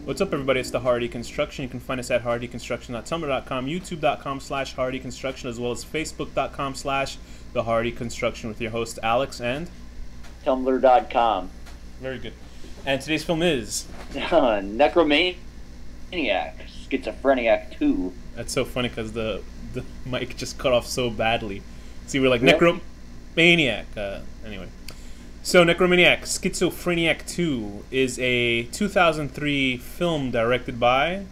What's up, everybody? It's the Hardy Construction. You can find us at hardyconstruction.tumblr.com, youtube.com/hardyconstruction, as well as facebook.com/the Hardy Construction with your host Alex and tumblr.com. Very good. And today's film is Necromaniac, Schizophreniac 2. That's so funny because the mic just cut off so badly. See, we're like Necromaniac. Anyway. So, Necromaniac, Schizophreniac 2 is a 2003 film directed by...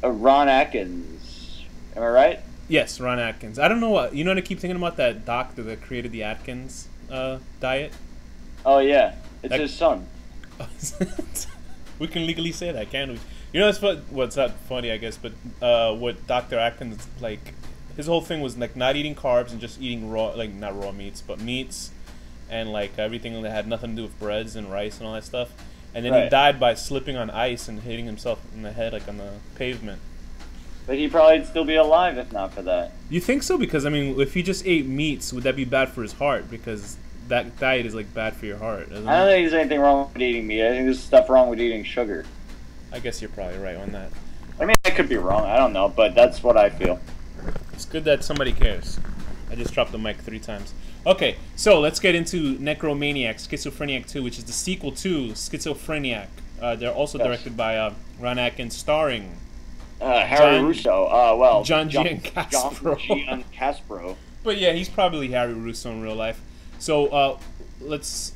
Ron Atkins. Am I right? Yes, Ron Atkins. I don't know what... You know what I keep thinking about? That doctor that created the Atkins diet? Oh, yeah. It's his son. We can legally say that, can't we? You know what's not funny, I guess, but what Dr. Atkins, like... His whole thing was, like, not eating carbs and just eating raw... Like, not raw meats, but meats... and like everything that had nothing to do with breads and rice and all that stuff, and then he died by slipping on ice and hitting himself in the head, like on the pavement. But he probably would still be alive if not for that. You think so? Because I mean, if he just ate meats, would that be bad for his heart? Because that diet is like bad for your heart, isn't it? I don't think there's anything wrong with eating meat. I think there's stuff wrong with eating sugar. I guess you're probably right on that. I mean, I could be wrong. I don't know, but that's what I feel. It's good that somebody cares. I just dropped the mic 3 times. Okay, so let's get into Necromaniac, Schizophreniac 2, which is the sequel to Schizophreniac. They're also directed by Ron Atkins, starring Harry Russo. John Giancaspro. But yeah, he's probably Harry Russo in real life. So let's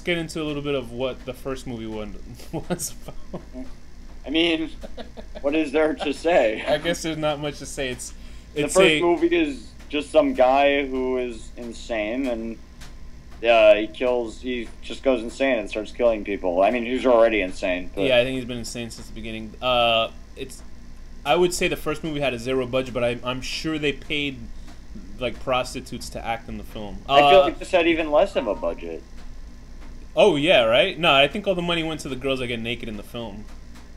get into a little bit of what the first movie was about. I mean, what is there to say? I guess there's not much to say. The first movie is just some guy who is insane, and he just goes insane and starts killing people. I mean, he's already insane. But... Yeah, I think he's been insane since the beginning. I would say the first movie had a 0 budget, but I'm sure they paid like prostitutes to act in the film. I feel like this had even less of a budget. Oh yeah, right? No, I think all the money went to the girls that get naked in the film.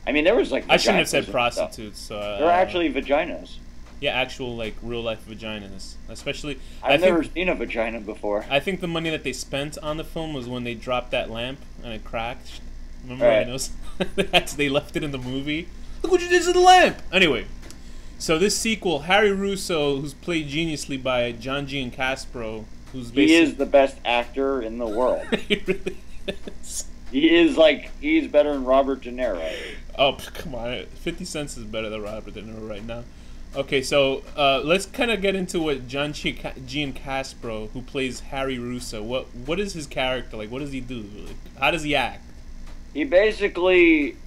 I mean, there was like... I shouldn't have said prostitutes. There were actually vaginas. Yeah, actual, like, real-life vaginas. Especially... I've never seen a vagina before. I think the money that they spent on the film was when they dropped that lamp and it cracked. Remember? Right. They left it in the movie. Look what you did to the lamp! Anyway, so this sequel, Harry Russo, who's played geniusly by John Giancaspro, who's basically... He is the best actor in the world. He really is. He's better than Robert De Niro. Oh, come on. 50 Cent is better than Robert De Niro right now. Okay, so let's kind of get into what John Giancaspro, who plays Harry Russo, what is his character like? What does he do? Like, how does he act? He basically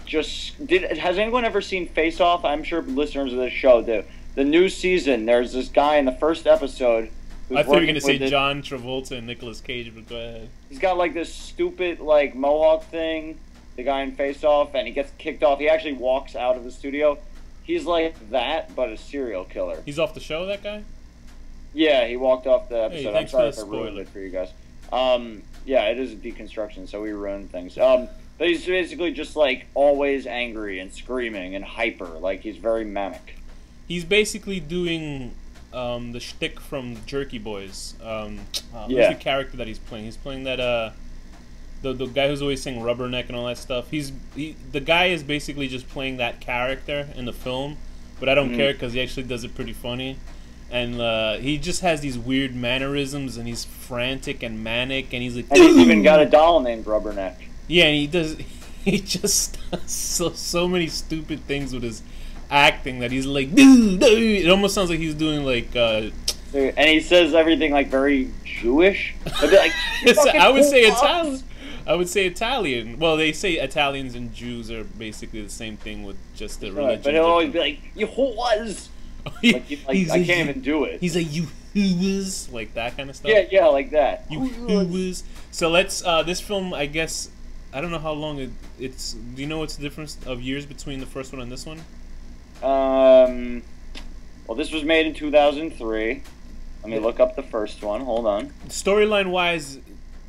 just has anyone ever seen Face Off? I'm sure listeners of this show do. The new season, there's this guy in the first episode. I thought you were going to say John Travolta and Nicolas Cage, but go ahead. He's got like this stupid like mohawk thing, the guy in Face Off, and he gets kicked off. He actually walks out of the studio. He's like that, but a serial killer. He's off the show, that guy? Yeah, he walked off the episode. Hey, I'm sorry if I ruined it for you guys. Yeah, it is a deconstruction, so we ruined things. But he's basically just like always angry and screaming and hyper. Like he's very manic. He's basically doing the shtick from Jerky Boys. Who's the character that he's playing? He's playing that the guy who's always saying Rubberneck and all that stuff. The guy is basically just playing that character in the film, but I don't care because he actually does it pretty funny. And he just has these weird mannerisms, and he's frantic and manic, and he's like... And he's even got a doll named Rubberneck. Yeah, and he just does so many stupid things with his acting that he's like... It almost sounds like he's doing like... and he says everything like very Jewish. Like, I would say Italian. I would say Italian. Well, they say Italians and Jews are basically the same thing with just the religion. But he'll always be like, "You whores." I can't even do it. He's like, "You whoas," like that kind of stuff. Yeah, like that. You whoas. So let's. This film, I guess, I don't know how long it's. Do you know what's the difference of years between the first one and this one? Well, this was made in 2003. Let me look up the first one. Hold on. Storyline wise,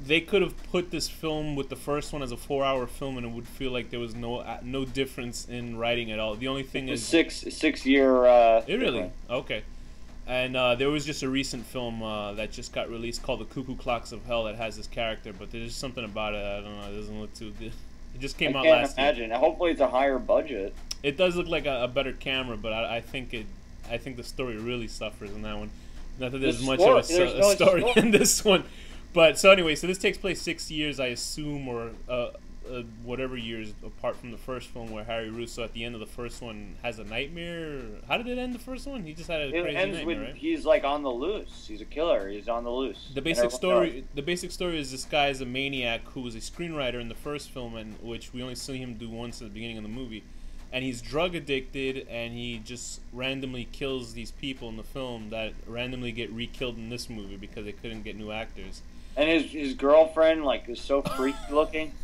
they could have put this film with the first one as a 4-hour film, and it would feel like there was no difference in writing at all. The only thing is six year. It really okay. And there was just a recent film that just got released called The Cuckoo Clocks of Hell that has this character, but there's just something about it, I don't know, it doesn't look too good. It just came out last year. I can't imagine. Hopefully it's a higher budget. It does look like a better camera, but I think the story really suffers in that one. Not that there's much of a story in this one. But, so anyway, so this takes place 6 years, I assume, or whatever years apart from the first film, where Harry Russo at the end of the first one has a nightmare. How did it end, the first one? He just had a crazy nightmare, right? He's like on the loose. He's a killer. He's on the loose. The basic story is this guy is a maniac who was a screenwriter in the first film, and which we only see him do once at the beginning of the movie. And he's drug addicted, and he just randomly kills these people in the film that randomly get re-killed in this movie because they couldn't get new actors. And his girlfriend, like, is so freaky looking.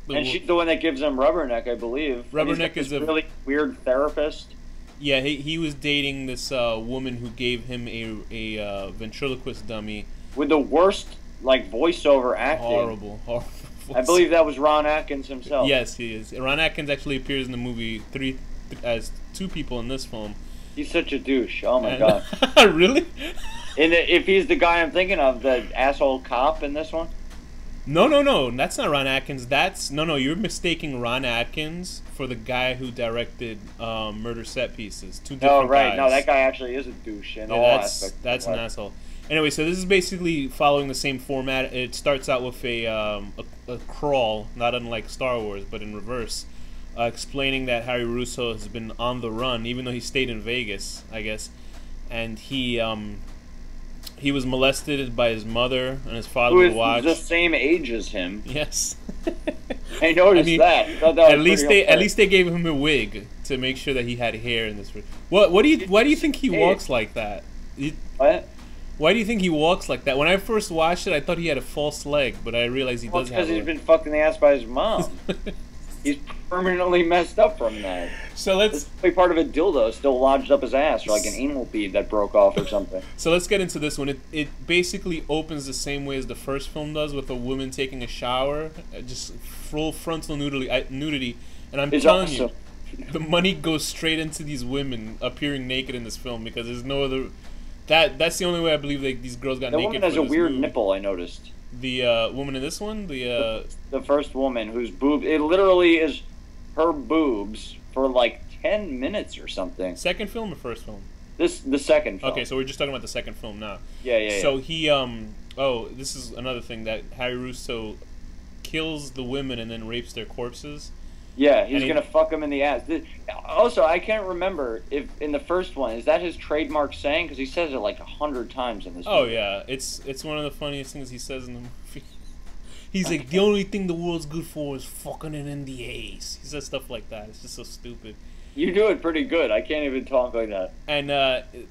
And she's the one that gives him Rubberneck, I believe. Rubberneck is a really weird therapist. Yeah, he was dating this woman who gave him a ventriloquist dummy. With the worst, like, voiceover acting. Horrible. I believe that was Ron Atkins himself. Yes, he is. Ron Atkins actually appears in the movie as two people in this film. He's such a douche. Oh my god. Really? If he's the guy I'm thinking of, the asshole cop in this one? No. That's not Ron Atkins. You're mistaking Ron Atkins for the guy who directed Murder Set Pieces. Two different guys. No, that guy actually is a douche in all aspects. That's an asshole. Anyway, so this is basically following the same format. It starts out with a crawl, not unlike Star Wars, but in reverse, explaining that Harry Russo has been on the run, even though he stayed in Vegas, I guess, and he was molested by his mother, and his father would watch. Who is the same age as him? Yes. I noticed that. At least they gave him a wig to make sure that he had hair in this. Why do you think he walks like that? What? Why do you think he walks like that? When I first watched it, I thought he had a false leg, but I realized he does have because he's been fucked in the ass by his mom. He's permanently messed up from that. So let's part of a dildo still lodged up his ass, or like an anal bead that broke off or something. So let's get into this one. It basically opens the same way as the first film does, with a woman taking a shower, just full frontal nudity. And I'm telling you, the money goes straight into these women appearing naked in this film, because there's no other. That's the only way I believe these girls got naked. The woman has a weird nipple, I noticed. The woman in this one? The first woman whose boob... It literally is her boobs for like 10 minutes or something. Second film or first film? The second film. Okay, so we're just talking about the second film now. Yeah. So he... this is another thing, that Harry Russo kills the women and then rapes their corpses. Yeah, he's going to fuck them in the ass. Also, I can't remember if in the first one, is that his trademark saying? Because he says it like 100 times in this movie. Oh, yeah. It's one of the funniest things he says in the movie. He's like, the only thing the world's good for is fucking it in the ace. He says stuff like that. It's just so stupid. You do it pretty good. I can't even talk like that. And,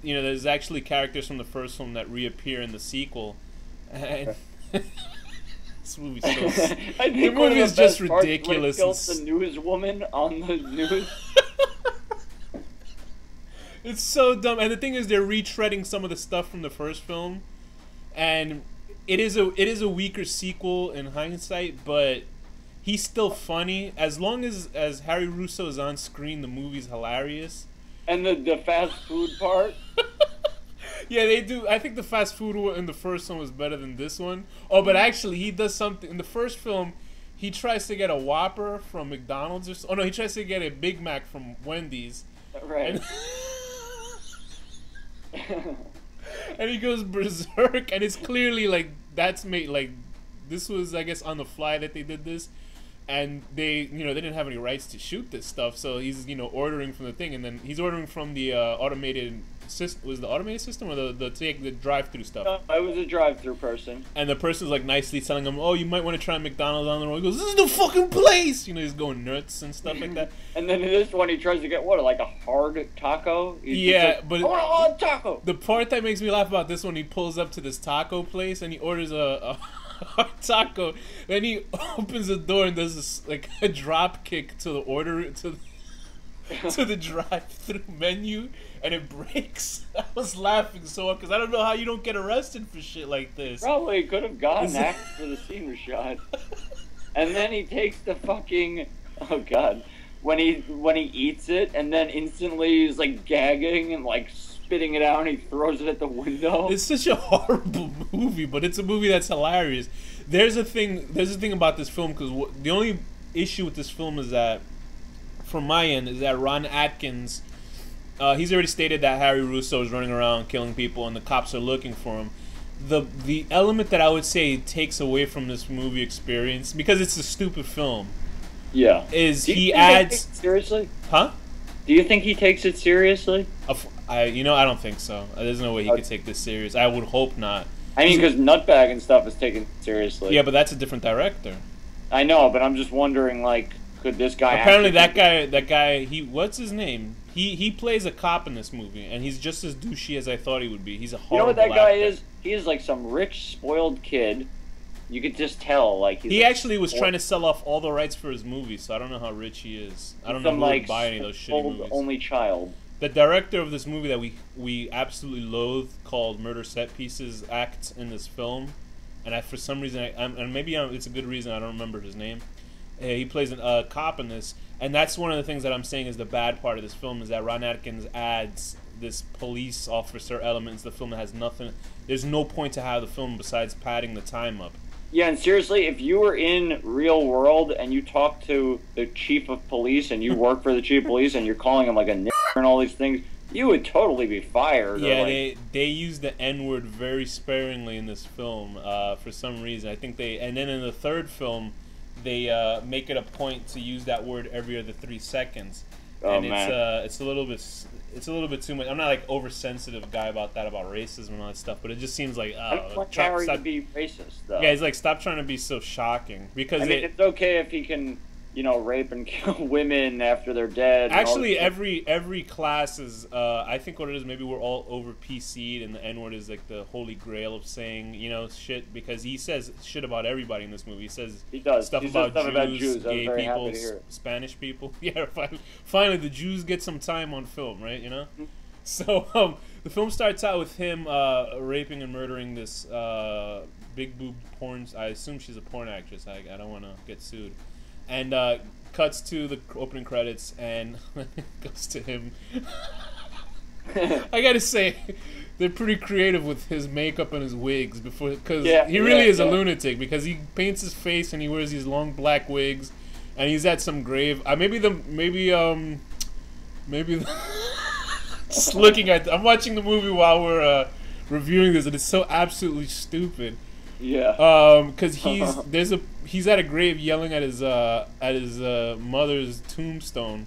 there's actually characters from the first film that reappear in the sequel. And... This movie's so... the movie is just ridiculous. He kills the newswoman on the news. It's so dumb. And the thing is, they're retreading some of the stuff from the first film, and it is a weaker sequel in hindsight, but he's still funny. As long as Harry Russo is on screen, the movie's hilarious. And the fast food part. Yeah, they do. I think the fast food in the first one was better than this one. Oh, but actually, he does something. In the first film, he tries to get a Whopper from McDonald's. He tries to get a Big Mac from Wendy's. Right. And he goes berserk, and it's clearly like that's made like this was, I guess, on the fly that they did this. And they didn't have any rights to shoot this stuff, so he's ordering from the thing, and then he's ordering from the automated system. Was the automated system or the drive-through stuff? No, I was a drive-through person. And the person's like nicely telling him, "Oh, you might want to try McDonald's on the road." He goes, "This is the fucking place!" He's going nuts and stuff like that. And then in this one, he tries to get like a hard taco. But I want a hard taco. The part that makes me laugh about this one, he pulls up to this taco place and he orders a taco. Then he opens the door and does this like a drop kick to the order to the drive-through menu, and it breaks. I was laughing so hard because I don't know how you don't get arrested for shit like this. Probably could have gotten after the scene was shot. And then he takes the fucking when he eats it, and then instantly he's like gagging and like spitting it out and he throws it at the window. It's such a horrible movie, but it's a movie that's hilarious. There's a thing about this film, because the only issue with this film is that, from my end, is that Ron Atkins, he's already stated that Harry Russo is running around killing people and the cops are looking for him. The element that I would say takes away from this movie experience, because it's a stupid film, yeah, is he adds... Seriously? Huh? Do you think he takes it seriously? I don't think so. There's no way he could take this serious. I would hope not. I mean, because Nutbag and stuff is taken seriously. Yeah, but that's a different director. I know, but I'm just wondering, like, could this guy... Apparently that guy, what's his name? He plays a cop in this movie, and he's just as douchey as I thought he would be. He's a horrible actor. You know what that guy actor. is? He is like some rich, spoiled kid. You could just tell, like... He actually was trying to sell off all the rights for his movie, so I don't know how rich he is. I don't know who would buy any of those shitty movies. Only child. The director of this movie that we absolutely loathe, called Murder Set Pieces, acts in this film, and for some reason, it's a good reason, I don't remember his name. He plays a cop in this, and that's one of the things that I'm saying is the bad part of this film, is that Ron Atkins adds this police officer element to the film that has nothing. There's no point to have the film besides padding the time up. Yeah, and seriously, if you were in real world and you talk to the chief of police and you work for the chief of police and you're calling him like a nigger and all these things, you would totally be fired. Yeah, they use the N-word very sparingly in this film for some reason. I think and then in the third film, they make it a point to use that word every other 3 seconds. And it's a little bit too much. I'm not like oversensitive guy about racism and all that stuff, but it just seems like I don't want Harry to be racist though. Yeah, he's like, stop trying to be so shocking, because it's okay if he can, rape and kill women after they're dead. Actually, every class is, I think what it is, maybe we're all over PC'd, and the N-word is like the holy grail of saying, shit, because he says shit about everybody in this movie. He does stuff about Jews, gay people, Spanish people. Yeah, finally the Jews get some time on film, right? Mm-hmm. So the film starts out with him raping and murdering this big boob porn. I assume she's a porn actress. I don't want to get sued. And cuts to the opening credits, and goes to him. I gotta say, they're pretty creative with his makeup and his wigs, because he really is a lunatic, because he paints his face and he wears these long black wigs, and he's at some grave. Just looking at, I'm watching the movie while we're reviewing this, and it's so absolutely stupid. Yeah. Because he's at a grave yelling at his mother's tombstone.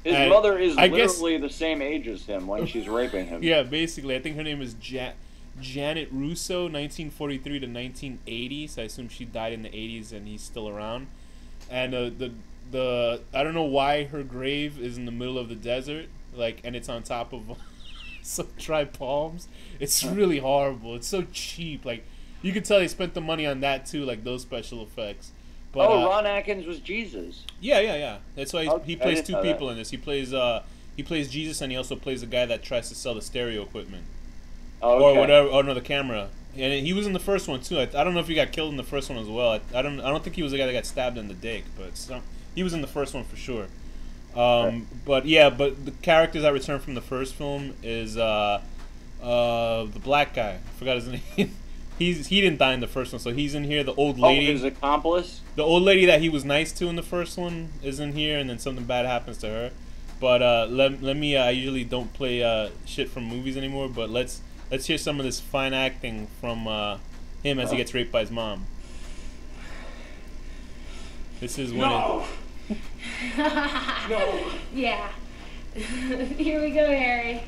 His mother is literally the same age as him when she's raping him. Yeah, basically. I think her name is Janet Russo, 1943 to 1980. So I assume she died in the 80s and he's still around. And I don't know why her grave is in the middle of the desert, and it's on top of some dry palms. It's really horrible. It's so cheap. You can tell they spent the money on that too, those special effects. But, Ron Atkins was Jesus. Yeah. That's why he plays two people in this. He plays Jesus, and he also plays a guy that tries to sell the stereo equipment. Or whatever. Oh no, the camera. And he was in the first one too. I don't know if he got killed in the first one as well. I don't think he was the guy that got stabbed in the dick, but he was in the first one for sure. But the characters that return from the first film is the black guy. I forgot his name. He didn't die in the first one, so he's in here. The old lady, his accomplice. The old lady that he was nice to in the first one is in here, and then something bad happens to her. But let me. I usually don't play shit from movies anymore, but let's hear some of this fine acting from him as he gets raped by his mom. This is when no. Yeah. Here we go, Harry.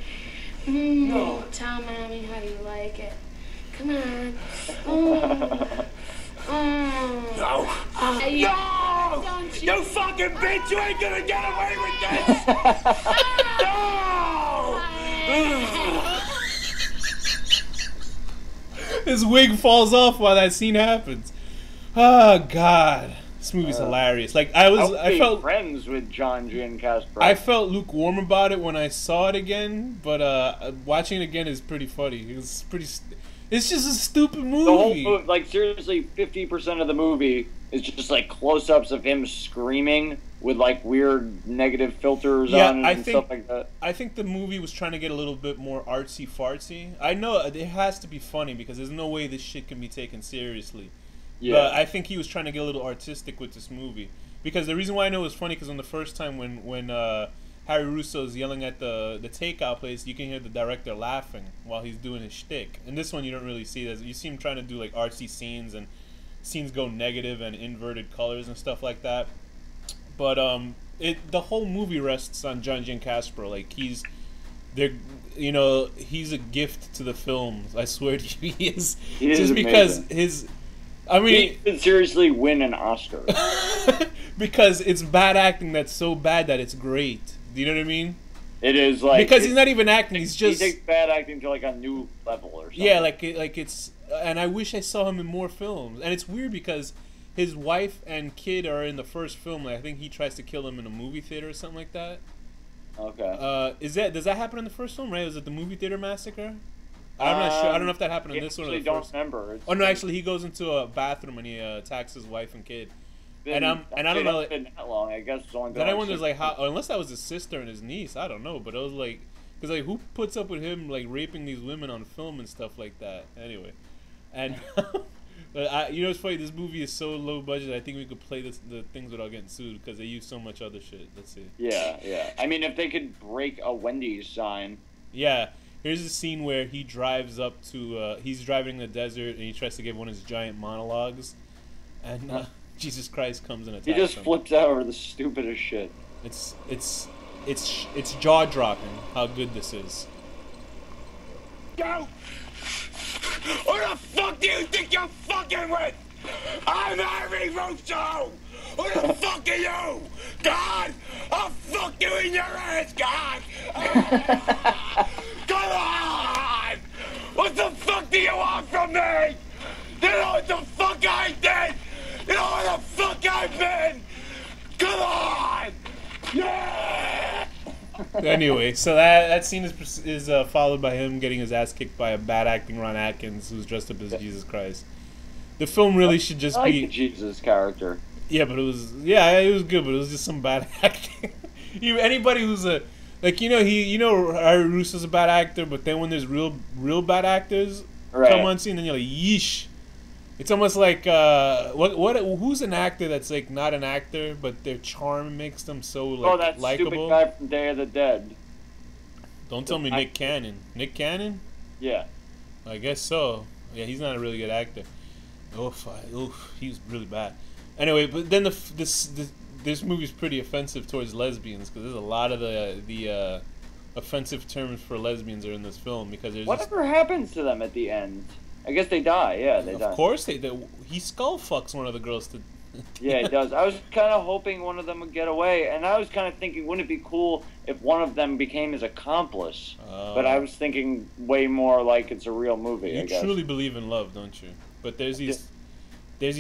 No. Tell mommy how you like it. Come on. No. No! Don't You fucking bitch! You ain't gonna get away with this! No! His wig falls off while that scene happens. Oh God, this movie's hilarious. I felt friends with John Giancaspro. I felt lukewarm about it when I saw it again, but watching it again is pretty funny. It's just a stupid movie. The whole movie, like seriously, 50% of the movie is just like close-ups of him screaming with like weird negative filters on and stuff like that. I think the movie was trying to get a little bit more artsy-fartsy. I know it has to be funny because there's no way this shit can be taken seriously. Yeah. But I think he was trying to get a little artistic with this movie. Because the reason why I know it was funny because on the first time when Harry Russo's yelling at the takeout place, you can hear the director laughing while he's doing his shtick. In this one, you don't really see that. You see him trying to do like artsy scenes and scenes go negative and inverted colors and stuff like that. But the whole movie rests on John Giancaspro. Like he's a gift to the films. I swear to you, he is. He is just amazing. Because his. I mean, he could seriously win an Oscar. Because it's bad acting that's so bad that it's great. Do you know what I mean? It is like because he's not even acting. He's just he takes bad acting to like a new level or something. Yeah, like it's. And I wish I saw him in more films. And it's weird because his wife and kid are in the first film. Like I think he tries to kill him in a movie theater or something like that. Okay. Does that happen in the first film? Right? Was it the movie theater massacre? I'm not sure. I don't know if that happened in this one or the first. I don't remember. Oh no, actually, he goes into a bathroom and he attacks his wife and kid. And I don't know. It's been that long. I guess it's only been then I wonder like how, unless that was his sister and his niece. I don't know, but it was like, because like who puts up with him like raping these women on film and stuff like that. Anyway, and but you know it's funny. This movie is so low budget. I think we could play the things without getting sued because they use so much other shit. Let's see. Yeah. I mean, if they could break a Wendy's sign. Yeah. Here's a scene where he drives up to, he's driving in the desert and he tries to give one of his giant monologues. And Jesus Christ comes and attacks him. He just flips out over the stupidest shit. It's jaw-dropping how good this is. Go! Who the fuck do you think you're fucking with? I'm Harry Russo! Who the fuck are you? God! I'll fuck you in your ass, God! Come on! What the fuck do you want from me? You know what the fuck I did? You know what the fuck I've been? Come on! Yeah! Anyway, so that scene is followed by him getting his ass kicked by a bad acting Ron Atkins who's dressed up as Jesus Christ. The film really should just be the Jesus character. Yeah, but it was good, but it was just some bad acting. Anybody who's Harry Russo's a bad actor, but then when there's real bad actors come on scene, then you're like, yeesh. It's almost like who's an actor that's like not an actor, but their charm makes them so like that likable. Stupid guy from Day of the Dead. Don't tell me Nick Cannon. Nick Cannon? Yeah. I guess so. Yeah, he's not a really good actor. Oof, he's really bad. Anyway, but then this movie's pretty offensive towards lesbians because there's a lot of the offensive terms for lesbians are in this film because there's whatever happens to them at the end. I guess they die. Yeah, they die. Of course they he skull fucks one of the girls to. Yeah, he does. I was kind of hoping one of them would get away, and I was kind of thinking, wouldn't it be cool if one of them became his accomplice? But I was thinking way more like it's a real movie. You truly believe in love, don't you? But there's these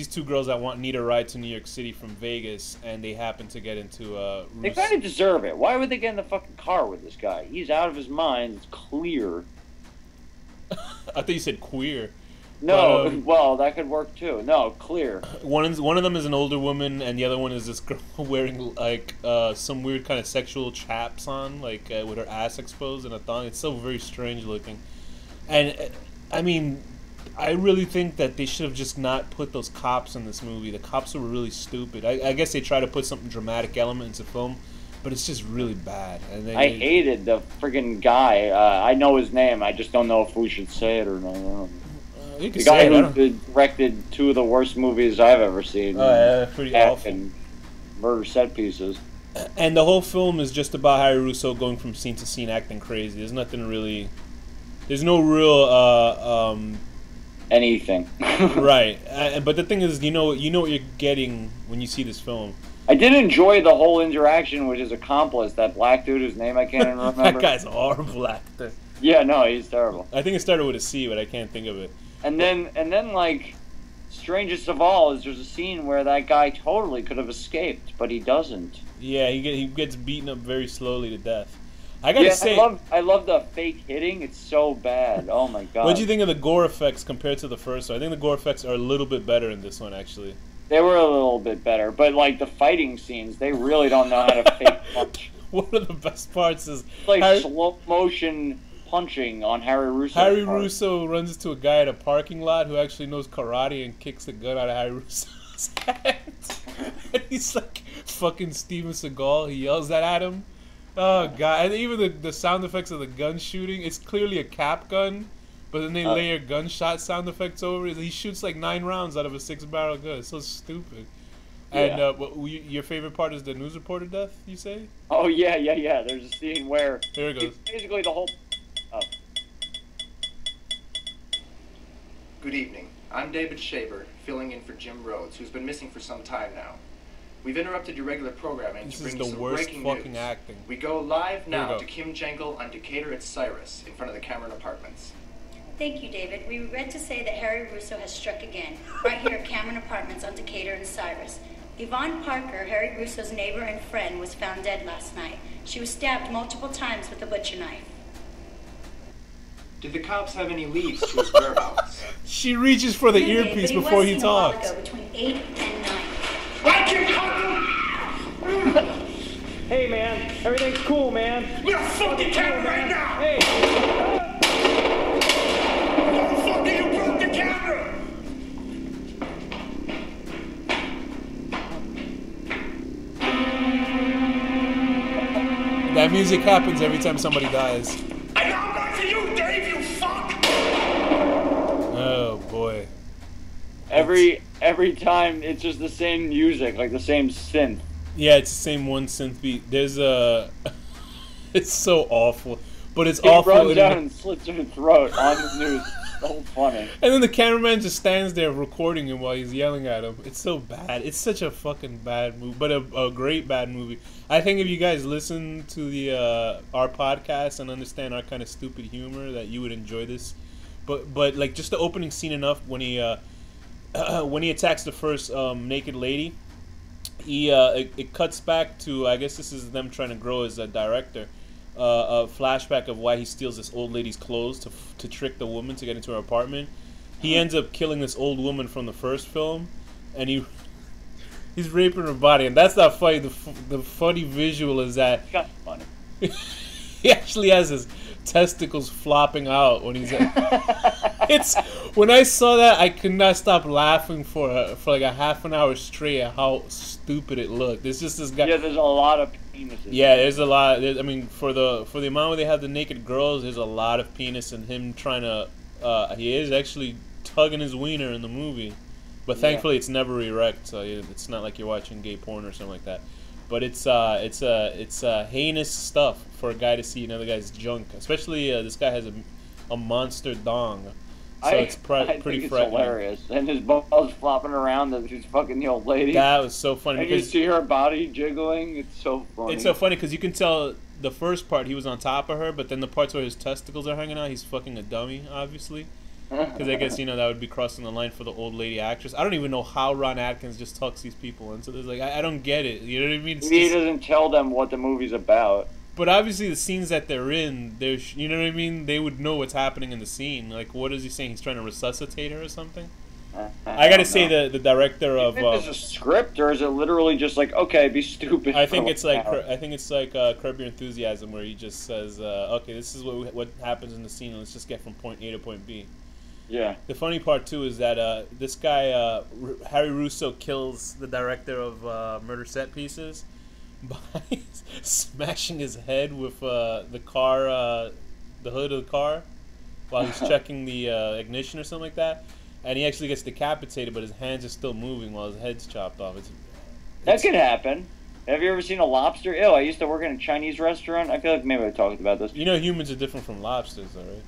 two girls that need a ride to New York City from Vegas, and they happen to get into They kind of deserve it. Why would they get in the fucking car with this guy? He's out of his mind. It's clear. I thought you said queer. No, well, that could work too. No, clear. One of them is an older woman, and the other one is this girl wearing like some weird kind of sexual chaps on, like with her ass exposed in a thong. It's so very strange looking, and I mean, I really think that they should have just not put those cops in this movie. The cops were really stupid. I guess they try to put some dramatic element into film, but it's just really bad. And I hated the friggin' guy. I know his name. I just don't know if we should say it or not. The guy who directed two of the worst movies I've ever seen. Pretty awful. And murder set pieces. And the whole film is just about Harry Russo going from scene to scene acting crazy. There's nothing really... There's no real... anything. Right. But the thing is, you know what you're getting when you see this film. I did enjoy the whole interaction with his accomplice, that black dude whose name I can't even remember. That guy's a horrible actor. Yeah, no, he's terrible. I think it started with a C, but I can't think of it. And then, like, strangest of all is there's a scene where that guy totally could have escaped, but he doesn't. Yeah, he gets beaten up very slowly to death. I gotta say, I love the fake hitting. It's so bad. Oh my god. What do you think of the gore effects compared to the first one? I think the gore effects are a little bit better in this one, actually. They were a little bit better, but like the fighting scenes, they really don't know how to fake punch. One of the best parts is like slow motion punching on Harry Russo. Harry Russo runs into a guy at a parking lot who actually knows karate and kicks the gun out of Harry Russo's hand. And he's like fucking Steven Seagal. He yells that at him. Oh god! And even the sound effects of the gun shooting, it's clearly a cap gun, but then they layer gunshot sound effects over it. He shoots like 9 rounds out of a 6-barrel gun. It's so stupid. And your favorite part is the news reporter death, you say? Oh yeah. There's a scene where there it goes. Basically the whole. Good evening. I'm David Shaver, filling in for Jim Rhodes, who's been missing for some time now. We've interrupted your regular programming to bring you some breaking news. Acting. We go live now to Kim Jangle on Decatur at Cyrus, in front of the Cameron Apartments. Thank you, David. We regret to say that Harry Russo has struck again, right here at Cameron Apartments on Decatur and Cyrus. Yvonne Parker, Harry Russo's neighbor and friend, was found dead last night. She was stabbed multiple times with a butcher knife. Did the cops have any leads to his whereabouts? She reaches for the earpiece before he talks. Between 8 and 9. Hey man, everything's cool, man. We're fucking camera right now! Hey! Motherfucker, you broke the camera! That music happens every time somebody dies. I know I'm not for you, Dave, you fuck! Oh boy. Every time it's just the same music, like the same synth. Yeah, it's the same one synth beat. There's a... It's so awful. But it's he awful. He runs down and slits her throat on the news. It's so funny. And then the cameraman just stands there recording him while he's yelling at him. It's so bad. It's such a fucking bad movie. But a great bad movie. I think if you guys listen to the our podcast and understand our kind of stupid humor, that you would enjoy this. But like just the opening scene enough when he attacks the first naked lady. It cuts back to, I guess this is them trying to grow as a director, a flashback of why he steals this old lady's clothes to trick the woman to get into her apartment. He ends up killing this old woman from the first film, and he's raping her body, and that's not funny. The funny visual is that that's funny. He actually has his testicles flopping out when he's it's when I saw that, I could not stop laughing for like a half an hour straight at how stupid it looked. There's just this guy. Yeah, there's a lot of penises. Yeah, there's a lot. I mean, for the amount where they have the naked girls, there's a lot of penis and him trying to. He is actually tugging his wiener in the movie, but thankfully it's never erect, so it's not like you're watching gay porn or something like that. But it's heinous stuff for a guy to see another guy's junk, especially this guy has a monster dong, so it's pretty think frightening. Hilarious, and his balls flopping around as he's fucking the old lady. That was so funny. And you see her body jiggling. It's so funny. It's so funny because you can tell the first part he was on top of her, but then the parts where his testicles are hanging out, he's fucking a dummy, obviously. Because I guess, that would be crossing the line for the old lady actress. I don't even know how Ron Atkins just tucks these people in. So there's like, I don't get it. You know what I mean? He doesn't tell them what the movie's about. But obviously the scenes that they're in, you know what I mean? They would know what's happening in the scene. Like, what is he saying? He's trying to resuscitate her or something? I gotta say the director of... Is it a script, or is it literally just like, okay, be stupid? I think it's like Curb Your Enthusiasm, where he just says, okay, this is what happens in the scene. Let's just get from point A to point B. Yeah. The funny part too is that this guy Harry Russo kills the director of Murder Set Pieces by smashing his head with the car, the hood of the car, while he's checking the ignition or something like that, and he actually gets decapitated, but his hands are still moving while his head's chopped off. That could happen. Have you ever seen a lobster? Ew, I used to work in a Chinese restaurant. I feel like maybe I talked about this. You know, humans are different from lobsters, though, right?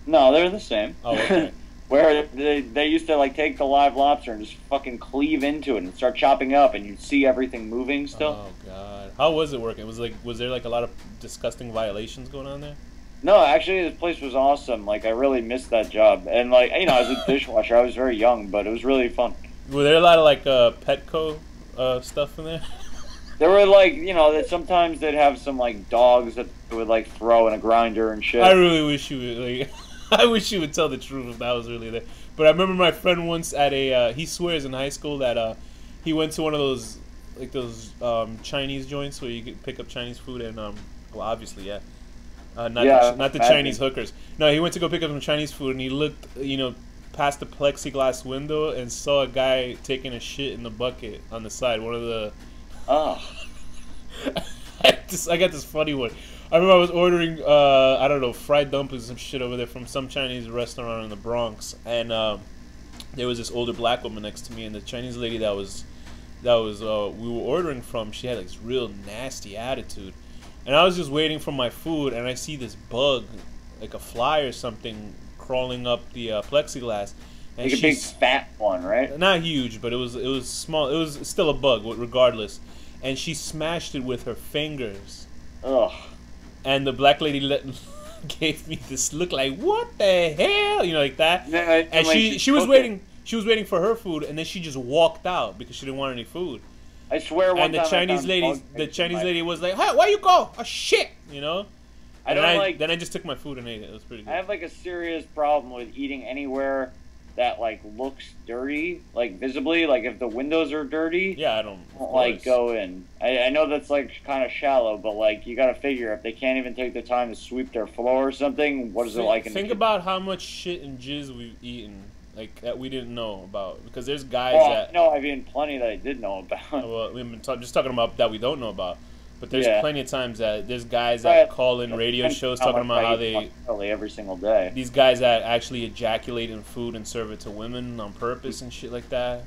No, they're the same. Oh, okay. Where they used to like take the live lobster and just fucking cleave into it and start chopping up, and you'd see everything moving still. Oh god, how was it working? Was there like a lot of disgusting violations going on there? No, actually, this place was awesome. Like, I really missed that job, and like, as a dishwasher, I was very young, but it was really fun. Were there a lot of like Petco stuff in there? There were like, you know, that sometimes they'd have some like dogs that they would like throw in a grinder and shit. I really wish you would like. I wish you would tell the truth if that was really there. But I remember my friend once at a. He swears in high school that he went to one of those like those Chinese joints where you could pick up Chinese food and well obviously yeah. Not the Chinese hookers. No, he went to go pick up some Chinese food and he looked, you know, past the plexiglass window and saw a guy taking a shit in the bucket on the side. One of the. Oh. I got this funny one. I remember I was ordering, I don't know, fried dumplings and some shit over there from some Chinese restaurant in the Bronx, and there was this older black woman next to me, and the Chinese lady that we were ordering from, she had like this real nasty attitude, and I was just waiting for my food, and I see this bug, like a fly or something, crawling up the plexiglass. And like a big fat one, right? Not huge, but it was small. It was still a bug, regardless. And she smashed it with her fingers. Ugh. And the black lady gave me this look like, what the hell? You know, like that. Yeah, and like she was waiting. She was waiting for her food, and then she just walked out because she didn't want any food. I swear, one and the time Chinese lady was like, "Hey, where you go? Oh shit!" You know. And then I just took my food and ate it. It was pretty good. I have like a serious problem with eating anywhere that like looks dirty, like visibly, like if the windows are dirty. Yeah, I don't like go in. I know that's like kind of shallow, but like you gotta figure if they can't even take the time to sweep their floor or something, what is it like? Think about how much shit and jizz we've eaten, like that we didn't know about, because there's guys that. No, I've eaten plenty that I did know about. Well, we've been just talking about that we don't know about. But there's plenty of times that there's guys that call in radio shows talking about how they every single day. These guys that actually ejaculate in food and serve it to women on purpose and shit like that.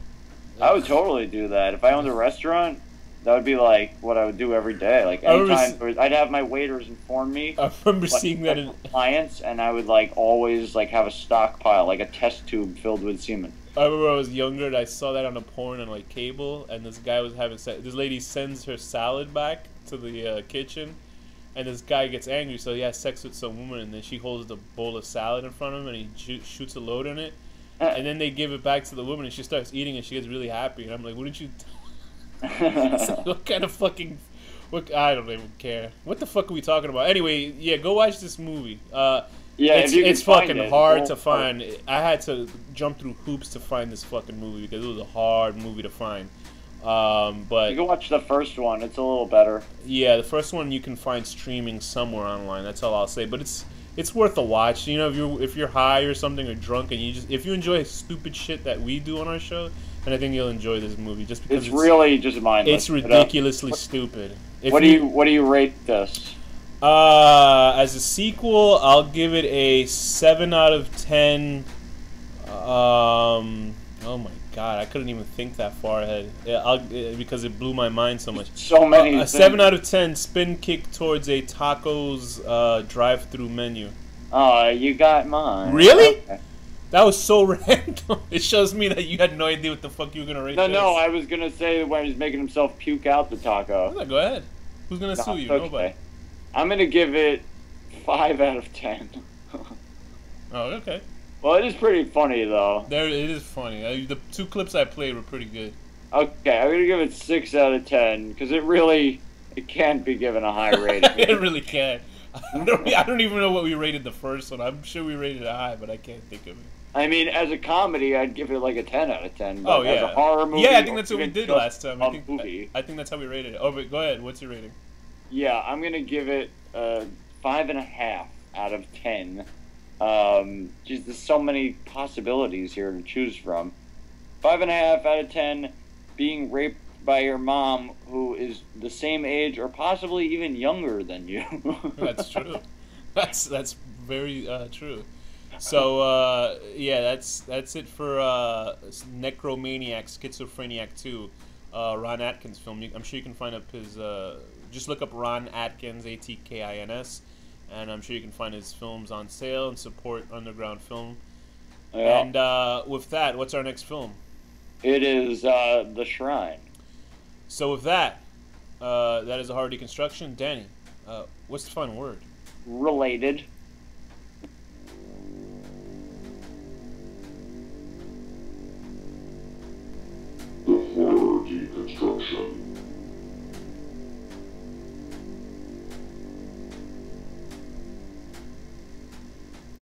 I would totally do that if I owned a restaurant. That would be like what I would do every day. Like anytime I'd have my waiters inform me. I remember seeing that in clients, and I would like always like have a stockpile, like a test tube filled with semen. I remember I was younger and I saw that on a porn on like cable, and this guy was having this lady sends her salad back to the kitchen, and this guy gets angry, so he has sex with some woman, and then she holds the bowl of salad in front of him, and he shoots a load in it, and then they give it back to the woman, and she starts eating, and she gets really happy, and I'm like, wouldn't you? What kind of fucking? I don't even care. What the fuck are we talking about? Anyway, yeah, go watch this movie. It's fucking hard to find. I had to jump through hoops to find this fucking movie because it was a hard movie to find. But you can watch the first one; it's a little better. Yeah, the first one you can find streaming somewhere online. That's all I'll say. But it's worth a watch. You know, if you're high or something or drunk, and if you enjoy stupid shit that we do on our show, then I think you'll enjoy this movie. Just because it's really just mindless. It's ridiculously stupid. What do you rate this? As a sequel, I'll give it a 7 out of 10. Oh my god, I couldn't even think that far ahead. Because it blew my mind so much. So many. A 7 out of 10 spin kick towards a tacos drive-through menu. Oh, you got mine. Really? Okay. That was so random. It shows me that you had no idea what the fuck you were gonna rate. No, I was gonna say when he's making himself puke out the taco. No, go ahead. Who's gonna sue you? Okay. Nobody. I'm gonna give it 5 out of 10. Oh, okay. Well, it is pretty funny though. It is funny. The 2 clips I played were pretty good. Okay, I'm gonna give it 6 out of 10 because it can't be given a high rating. It really can't. I don't even know what we rated the first one. I'm sure we rated it high, but I can't think of it. I mean, as a comedy, I'd give it like a 10 out of 10. But as a horror movie, yeah, I think that's what we did last time. I think that's how we rated it. Oh, but go ahead. What's your rating? Yeah, I'm gonna give it 5.5 out of 10. Just there's so many possibilities here to choose from. 5.5 out of 10. Being raped by your mom, who is the same age or possibly even younger than you. That's true. That's very true. So yeah, that's it for Necromaniac, Schizophreniac 2, Ron Atkins film. I'm sure you can find up his. Just look up Ron Atkins, Atkins, and I'm sure you can find his films on sale and support underground film. Yeah. And with that, what's our next film? It is The Shrine. So with that, that is a hard deconstruction. Danny, what's the final word? Related. The horror deconstruction.